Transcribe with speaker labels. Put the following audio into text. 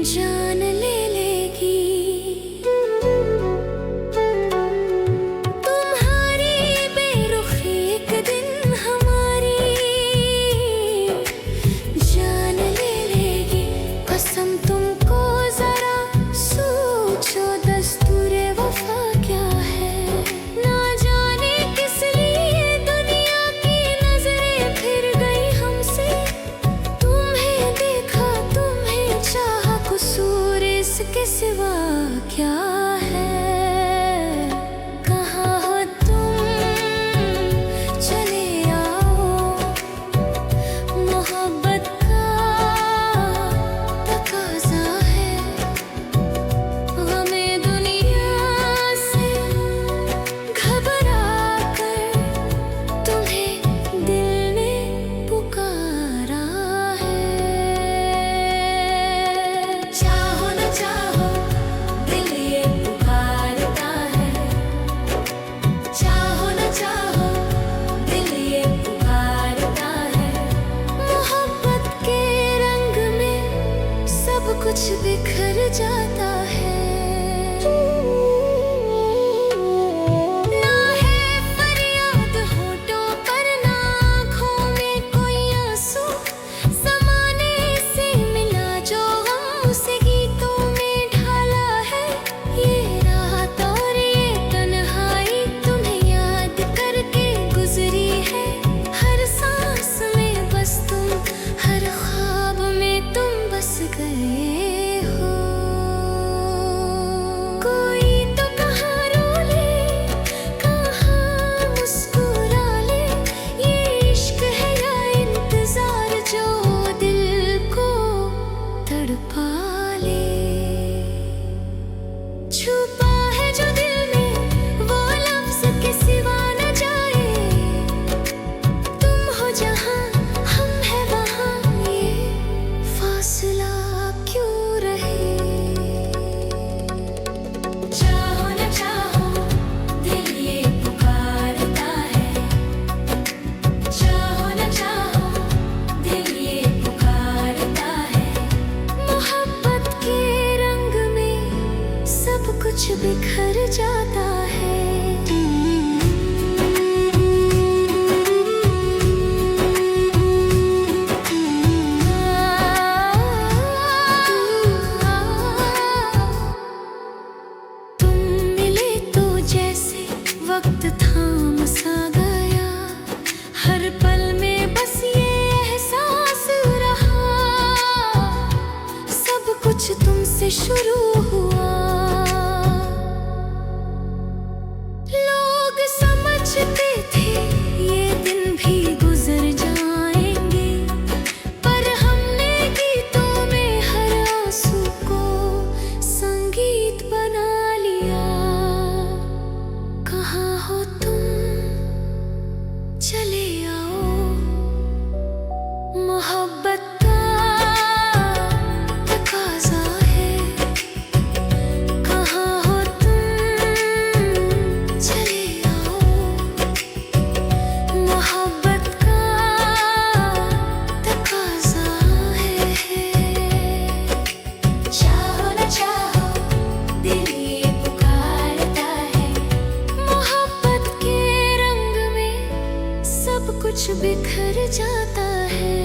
Speaker 1: जान ले लेगी। तुम्हारी बेरुखी एक दिन हमारी जान ले लेगी। कसम तुमको जरा सोचो, दस्तूरे वफा क्या है। ना जाने किस लिए दुनिया की नजरें फिर गई हमसे। तुम्हें देखा, तुम्हें चाहा, कसूर इसके सिवा क्या है। कहाँ हो तुम, चले आओ। मोहब्बत का तकाज़ा है। हमें दुनिया से घबरा कर तुम्हें दिल ने पुकारा है। चाहो न चाहो दिल ये पुकारता है। चाहो न चाहो दिल ये पुकारता है। मोहब्बत के रंग में सब कुछ बिखर जाता है। ना है फरियाद होठों पर, ना आँखों में कोई आंसू। ज़माने से मिला जो गम, उसे गीतों में ढाला है। ये रात और ये तन्हाई तुम्हें याद करके गुजरी है। हर सांस में बस तुम, हर ख्वाब में तुम बस गए हो। कोई तो कहाँ रो ले, कहाँ मुस्कुरा ले। ये इश्क है या इंतजार जो दिल को तड़पा ले। छुपा है जो दिल में वो लफ्ज के सिवा न जाए। तुम हो जहाँ, हम है वहाँ, ये फासला क्यों रहे। चाहो न चाहो दिल ये पुकारता है। चाहो न चाहो दिल ये पुकारता है। मोहब्बत के रंग में सब कुछ बिखर जाता है। तुम मिले तो जैसे वक्त थाम सा गया। हर पल में बस ये एहसास रहा। सब कुछ तुमसे शुरू हुआ। लोग समझते थे ये दिन भी गुजर जाएंगे, पर हमने गीतों में हर आंसू को संगीत बना लिया। कहाँ हो तुम, चले आओ। मोहब्बत का तकाज़ा है। कहाँ हो तुम, चले आओ। मोहब्बत का तकाज़ा है। चाहो न चाहो दिल ये पुकारता है। मोहब्बत के रंग में सब कुछ बिखर जाता है।